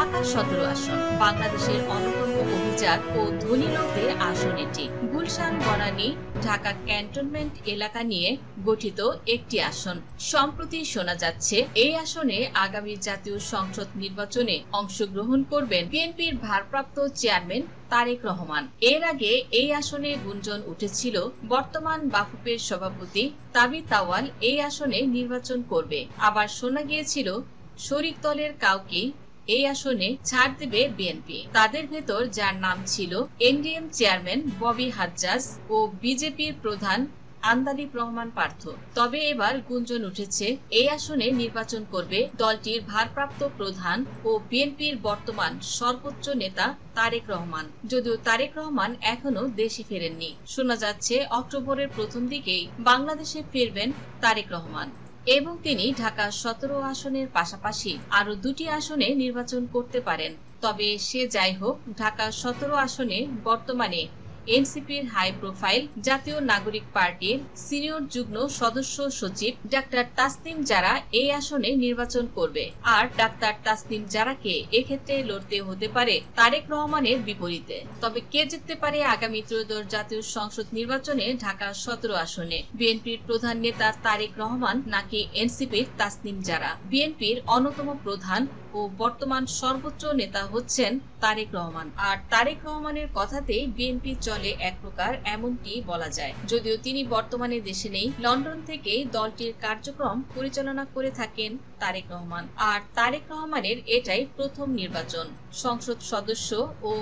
ঢাকা ১৭ আসন বাংলাদেশের অন্যতম অভিজাত ও ধনী লোকদের আসন এটি। গুলশান বনানী ঢাকা ক্যান্টনমেন্ট এলাকা নিয়ে গঠিত একটি আসন। সম্প্রতি শোনা যাচ্ছে এই আসনে আগামী জাতীয় সংসদ নির্বাচনে অংশগ্রহণ করবেন বিএনপির ভারপ্রাপ্ত চেয়ারম্যান তারেক রহমান। এর আগে এই আসনে গুঞ্জন উঠেছিল বর্তমান বাফুফের সভাপতি তাবিথ আউয়াল এই আসনে নির্বাচন করবে। আবার শোনা গিয়েছিল শরিক দলের কাউকে এই আসনে ছাড় দেবে বিএনপি। তাদের ভেতর যার নাম ছিল এনডিএম চেয়ারম্যান ববি হাজ্জাজ ও বিজেপির প্রধান আন্দালিব রহমান পার্থ। তবে এবার গুঞ্জন উঠেছে এই আসনে নির্বাচন করবে দলটির ভারপ্রাপ্ত প্রধান ও বিএনপির বর্তমান সর্বোচ্চ নেতা তারেক রহমান। যদিও তারেক রহমান এখনো দেশে ফেরেননি, শোনা যাচ্ছে অক্টোবরের প্রথম দিকেই বাংলাদেশে ফিরবেন তারেক রহমান এবং তিনি ঢাকা ১৭ আসনের পাশাপাশি আরো দুটি আসনে নির্বাচন করতে পারেন। তবে সে যাই হোক, ঢাকা ১৭ আসনে বর্তমানে এনসিপির হাই প্রোফাইল জাতীয় নাগরিক পার্টির সিনিয়র যুগ্ম সদস্য সচিব ডাক্তার তাসনিম জারা এই আসনে নির্বাচন করবে। আর ডাক্তার তাসনিম জারাকে এক্ষেত্রে লড়তে হতে পারে তারেক রহমানের বিপরীতে। তবে কে জিততে পারে আগামী ত্রয়োদশ জাতীয় সংসদ নির্বাচনে ঢাকা ১৭ আসনে? বিএনপির প্রধান নেতা তারেক রহমান নাকি এনসিপির তাসনিম জারা? বিএনপির অন্যতম প্রধান ও বর্তমান সর্বোচ্চ নেতা হচ্ছেন তারেক রহমান। আর তারেক রহমানের কথাতেই বিএনপি চলে এক প্রকার, এমনটি বলা যায়। যদিও তিনি বর্তমানে দেশে নেই, লন্ডন থেকে দলটির কার্যক্রম পরিচালনা করে থাকেন তারেক রহমান। আর তারেক রহমানের এটাই প্রথম নির্বাচন। সংসদ সদস্য ও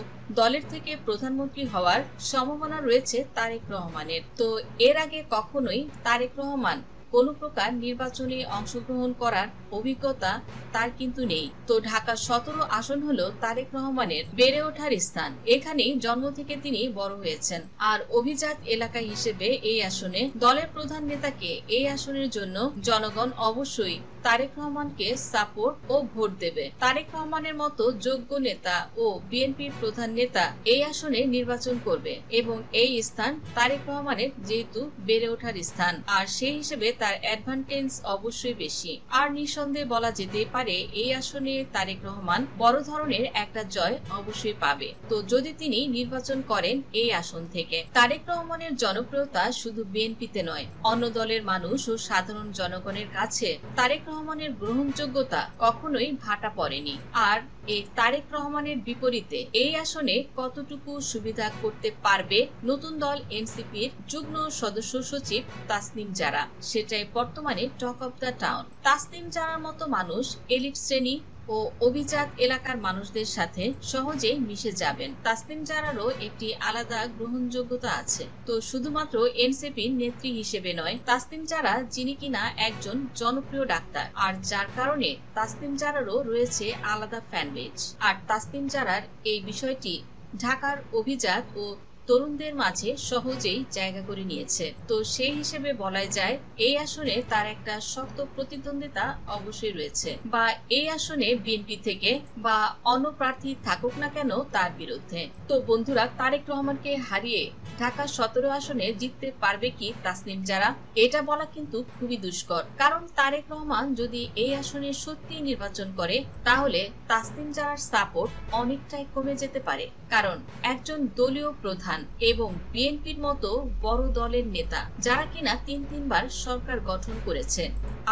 দলের থেকে প্রধানমন্ত্রী হওয়ার সম্ভাবনা রয়েছে তারেক রহমানের। তো এর আগে কখনোই তারেক রহমান কোন প্রকার নির্বাচনে অংশগ্রহণ করার অভিজ্ঞতা তার কিন্তু নেই। তো ঢাকা ১৭ আসন হলো তারেক রহমানের বেড়ে ওঠার স্থান। এখানেই জন্ম থেকে তিনি বড় হয়েছেন। আর অভিজাত এলাকা হিসেবে এই আসনে দলের প্রধান নেতাকে এই আসনের জন্য জনগণ অবশ্যই তারেক রহমানকে সাপোর্ট ও ভোট দেবে। তারেক রহমানের মতো যোগ্য নেতা ও বিএনপির প্রধান নেতা এই আসনে নির্বাচন করবে এবং এই স্থান তারেক রহমানের যেহেতু বেড়ে ওঠার স্থান, আর সেই হিসেবে তার অ্যাডভান্টেজ অবশ্যই বেশি। আর নিঃসন্দেহে বলা যেতে পারে এই আসনে তারেক রহমান বড় ধরনের একটা জয় অবশ্যই পাবে। তো যদি তিনি নির্বাচন করেন এই আসন থেকে, তারেক রহমানের জনপ্রিয়তা শুধু বিএনপিতে নয়, অন্য দলের মানুষ ও সাধারণ জনগণের কাছে তারেক রহমানের গ্রহণযোগ্যতা কখনোই ভাটা পড়েনি। আর এই তারেক রহমানের বিপরীতে এই আসনে কতটুকু সুবিধা করতে পারবে নতুন দল এনসিপির যুগ্ম সদস্য সচিব তাসনিম জারা, সেটাই বর্তমানে talk of the town. Tasnim জারার মতো মানুষ এলিট শ্রেণী ও অভিজাত এলাকার মানুষদের সাথে সহজেই মিশে যাবেন। তাসনিম জারারও একটি আলাদা গ্রহণযোগ্যতা আছে। তো শুধুমাত্র এনসিপির নেত্রী হিসেবে নয়, তাসনিম জারা যিনি কিনা একজন জনপ্রিয় ডাক্তার, আর যার কারণে তাসনিম জারারও রয়েছে আলাদা ফ্যান বেজ। আর তাসনিম জারার এই বিষয়টি ঢাকার অভিজাত ও তরুণদের মাঝে সহজেই জায়গা করে নিয়েছে। তো সেই হিসেবে বলা যায় এই আসনে তার একটা শক্ত প্রতিদ্বন্দ্বিতা অবশ্যই রয়েছে, বা এই আসনে বিএনপি থেকে বা অন্য প্রার্থী থাকুক না কেন তার বিরুদ্ধে। তো বন্ধুরা, তারেক রহমানকে হারিয়ে ঢাকা ১৭ আসনে জিততে পারবে কি তাসনিম জারা? এটা বলা কিন্তু খুবই দুষ্কর। কারণ তারেক রহমান যদি এই আসনে সত্যি নির্বাচন করে, তাহলে তাসনিম জারার সাপোর্ট অনেকটাই কমে যেতে পারে। কারণ একজন দলীয় প্রধান এবং বিএনপির মতো বড় দলের নেতা, যারা কিনা তিনবার সরকার গঠন করেছে,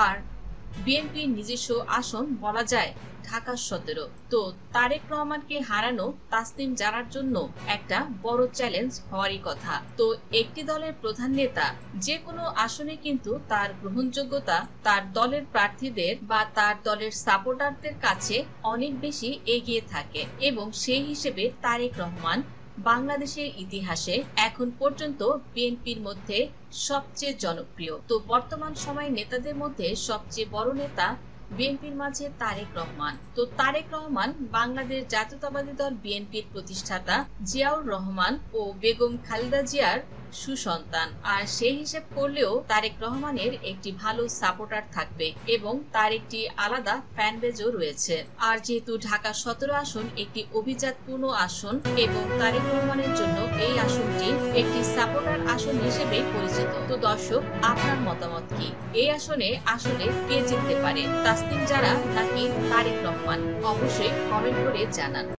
আর বিএনপির নিজস্ব আসন বলা যায় ঢাকা ১৭। তো তারেক রহমানকে হারানো তাসনিম জারার জন্য একটা বড় চ্যালেঞ্জ হওয়ারই কথা। তো একটি দলের প্রধান নেতা যে কোনো আসনে কিন্তু তার গ্রহণযোগ্যতা তার দলের প্রার্থীদের বা তার দলের সাপোর্টারদের কাছে অনেক বেশি এগিয়ে থাকে, এবং সেই হিসেবে তারেক রহমান বাংলাদেশের ইতিহাসে এখন পর্যন্ত বিএনপির মধ্যে সবচেয়ে জনপ্রিয়। তো বর্তমান সময়ে নেতাদের মধ্যে সবচেয়ে বড় নেতা বিএনপির মাঝে তারেক রহমান। তো তারেক রহমান বাংলাদেশ জাতীয়তাবাদী দল বিএনপির প্রতিষ্ঠাতা জিয়াউর রহমান ও বেগম খালেদা জিয়ার সুসন্তান। আর সেই হিসেব করলেও তারেক রহমানের একটি ভালো সাপোর্টার থাকবে এবং তার একটি আলাদা ফ্যান বেজও রয়েছে। আর যেহেতু ঢাকা 17 আসন একটি অভিজাতপূর্ণ আসন এবং তারেক রহমানের জন্য এই আসনটি একটি সাপোর্টার আসন হিসেবে পরিচিত। তো দর্শক, আপনার মতামত কি? এই আসনে আসলে কে জিততে পারে, তাসনিম জারা নাকি তারেক রহমান? অবশ্যই কমেন্ট করে জানান।